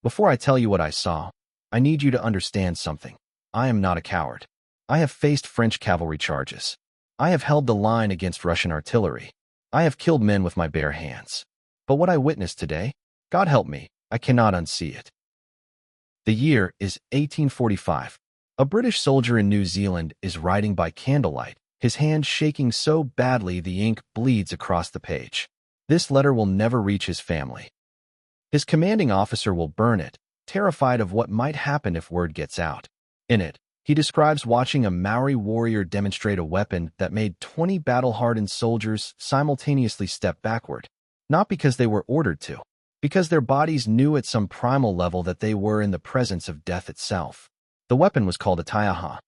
Before I tell you what I saw, I need you to understand something. I am not a coward. I have faced French cavalry charges. I have held the line against Russian artillery. I have killed men with my bare hands. But what I witnessed today, God help me, I cannot unsee it. The year is 1845. A British soldier in New Zealand is writing by candlelight, his hand shaking so badly the ink bleeds across the page. This letter will never reach his family. His commanding officer will burn it, terrified of what might happen if word gets out. In it, he describes watching a Maori warrior demonstrate a weapon that made 20 battle-hardened soldiers simultaneously step backward, not because they were ordered to, because their bodies knew at some primal level that they were in the presence of death itself. The weapon was called a taiaha.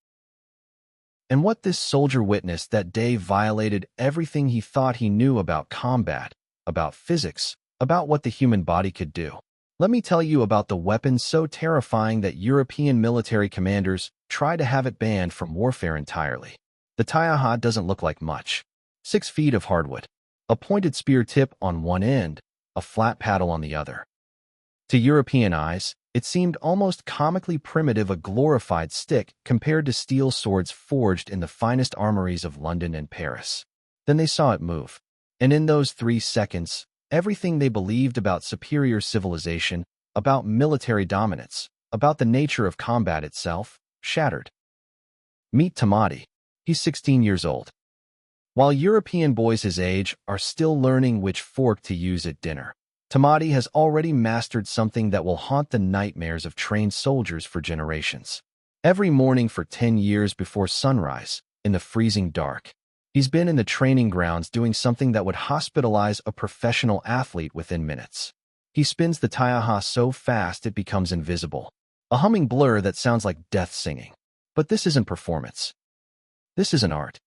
And what this soldier witnessed that day violated everything he thought he knew about combat, about physics, about what the human body could do. Let me tell you about the weapon so terrifying that European military commanders try to have it banned from warfare entirely. The taiaha doesn't look like much. 6 feet of hardwood, a pointed spear tip on one end, a flat paddle on the other. To European eyes, it seemed almost comically primitive, a glorified stick compared to steel swords forged in the finest armories of London and Paris. Then they saw it move. And in those 3 seconds, everything they believed about superior civilization, about military dominance, about the nature of combat itself, shattered. Meet Tamati. He's 16 years old. While European boys his age are still learning which fork to use at dinner, Tamati has already mastered something that will haunt the nightmares of trained soldiers for generations. Every morning for 10 years before sunrise, in the freezing dark, he's been in the training grounds doing something that would hospitalize a professional athlete within minutes. He spins the taiaha so fast it becomes invisible, a humming blur that sounds like death singing. But this isn't performance. This isn't art.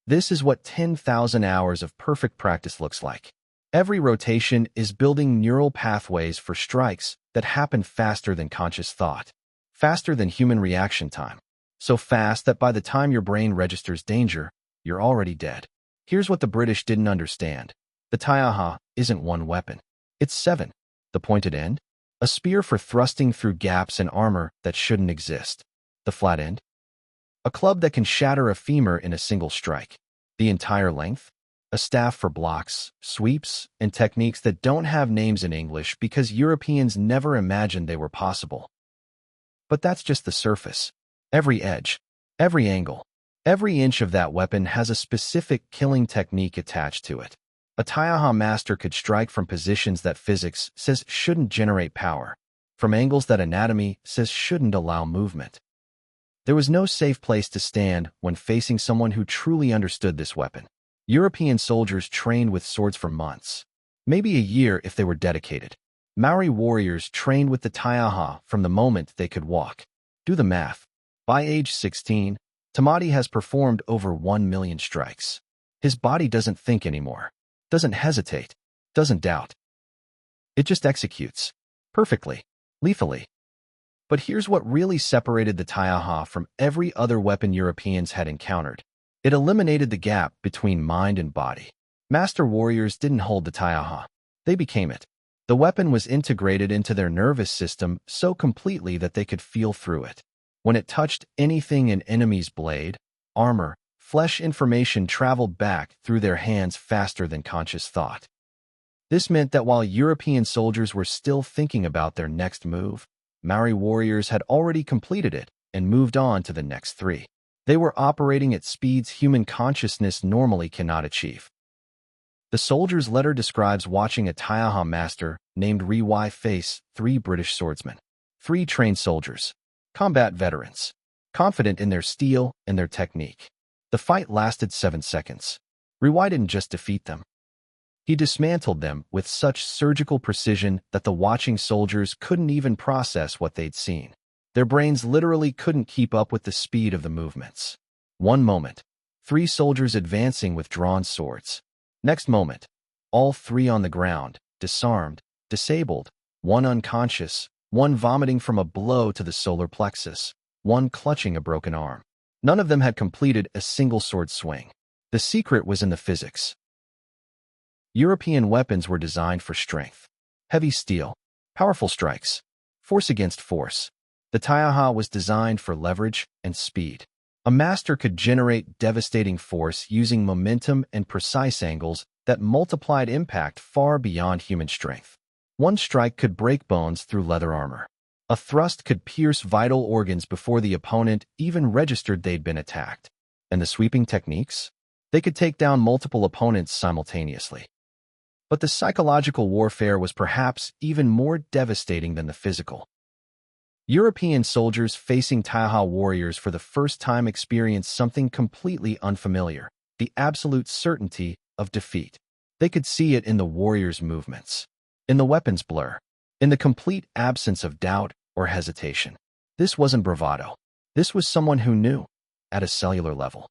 This is what 10,000 hours of perfect practice looks like. Every rotation is building neural pathways for strikes that happen faster than conscious thought, faster than human reaction time, so fast that by the time your brain registers danger, you're already dead. Here's what the British didn't understand. The taiaha isn't one weapon. It's 7. The pointed end, a spear for thrusting through gaps in armor that shouldn't exist. The flat end, a club that can shatter a femur in a single strike. The entire length, a staff for blocks, sweeps, and techniques that don't have names in English because Europeans never imagined they were possible. But that's just the surface. Every edge, every angle, every inch of that weapon has a specific killing technique attached to it. A taiaha master could strike from positions that physics says shouldn't generate power, from angles that anatomy says shouldn't allow movement. There was no safe place to stand when facing someone who truly understood this weapon. European soldiers trained with swords for months, maybe a year if they were dedicated. Maori warriors trained with the taiaha from the moment they could walk. Do the math. By age 16, Tamati has performed over 1 million strikes. His body doesn't think anymore, doesn't hesitate, doesn't doubt. It just executes. Perfectly. Lethally. But here's what really separated the taiaha from every other weapon Europeans had encountered. It eliminated the gap between mind and body. Master warriors didn't hold the taiaha. They became it. The weapon was integrated into their nervous system so completely that they could feel through it. When it touched anything an enemy's blade, armor, flesh, information traveled back through their hands faster than conscious thought. This meant that while European soldiers were still thinking about their next move, Maori warriors had already completed it and moved on to the next 3. They were operating at speeds human consciousness normally cannot achieve. The soldier's letter describes watching a taiaha master named Riwai face 3 British swordsmen. 3 trained soldiers, combat veterans, confident in their steel and their technique. The fight lasted 7 seconds. Riwai didn't just defeat them. He dismantled them with such surgical precision that the watching soldiers couldn't even process what they'd seen. Their brains literally couldn't keep up with the speed of the movements. One moment, 3 soldiers advancing with drawn swords. Next moment, all 3 on the ground, disarmed, disabled, one unconscious, one vomiting from a blow to the solar plexus, one clutching a broken arm. None of them had completed a single sword swing. The secret was in the physics. European weapons were designed for strength, heavy steel, powerful strikes. Force against force. The Taiaha was designed for leverage and speed. A master could generate devastating force using momentum and precise angles that multiplied impact far beyond human strength. One strike could break bones through leather armor. A thrust could pierce vital organs before the opponent even registered they'd been attacked. And the sweeping techniques? They could take down multiple opponents simultaneously. But the psychological warfare was perhaps even more devastating than the physical. European soldiers facing Taiaha warriors for the first time experienced something completely unfamiliar, the absolute certainty of defeat. They could see it in the warriors' movements, in the weapons blur, in the complete absence of doubt or hesitation. This wasn't bravado. This was someone who knew, at a cellular level,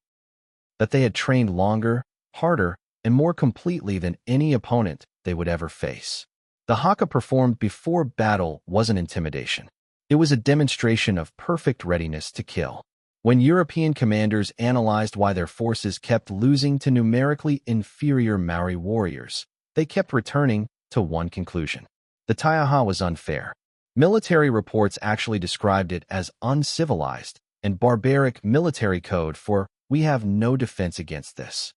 that they had trained longer, harder, and more completely than any opponent they would ever face. The haka performed before battle wasn't intimidation. It was a demonstration of perfect readiness to kill. When European commanders analyzed why their forces kept losing to numerically inferior Maori warriors, they kept returning to one conclusion. The Taiaha was unfair. Military reports actually described it as uncivilized and barbaric military code for "we have no defense against this."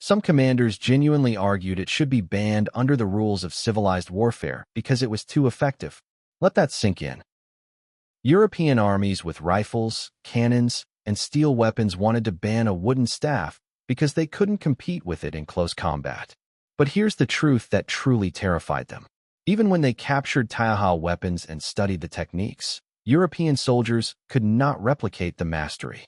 Some commanders genuinely argued it should be banned under the rules of civilized warfare because it was too effective. Let that sink in. European armies with rifles, cannons, and steel weapons wanted to ban a wooden staff because they couldn't compete with it in close combat. But here's the truth that truly terrified them. Even when they captured Taiaha weapons and studied the techniques, European soldiers could not replicate the mastery.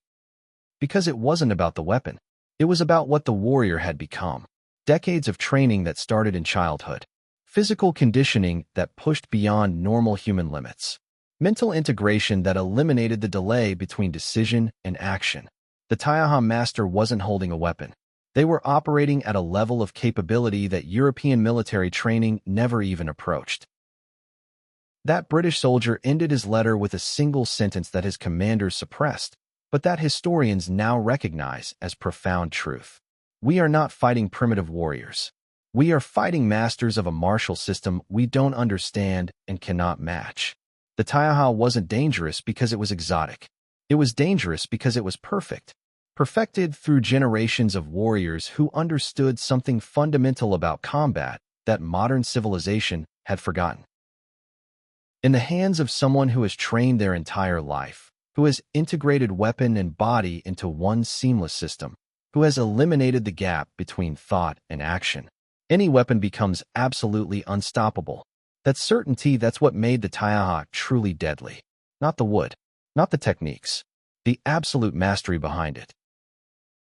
Because it wasn't about the weapon. It was about what the warrior had become. Decades of training that started in childhood. Physical conditioning that pushed beyond normal human limits. Mental integration that eliminated the delay between decision and action. The Taiaha master wasn't holding a weapon. They were operating at a level of capability that European military training never even approached. That British soldier ended his letter with a single sentence that his commanders suppressed, but that historians now recognize as profound truth. We are not fighting primitive warriors. We are fighting masters of a martial system we don't understand and cannot match. The Taiaha wasn't dangerous because it was exotic. It was dangerous because it was perfect. Perfected through generations of warriors who understood something fundamental about combat that modern civilization had forgotten. In the hands of someone who has trained their entire life, who has integrated weapon and body into one seamless system, who has eliminated the gap between thought and action, any weapon becomes absolutely unstoppable. That certainty, that's what made the Taiaha truly deadly. Not the wood, not the techniques, the absolute mastery behind it.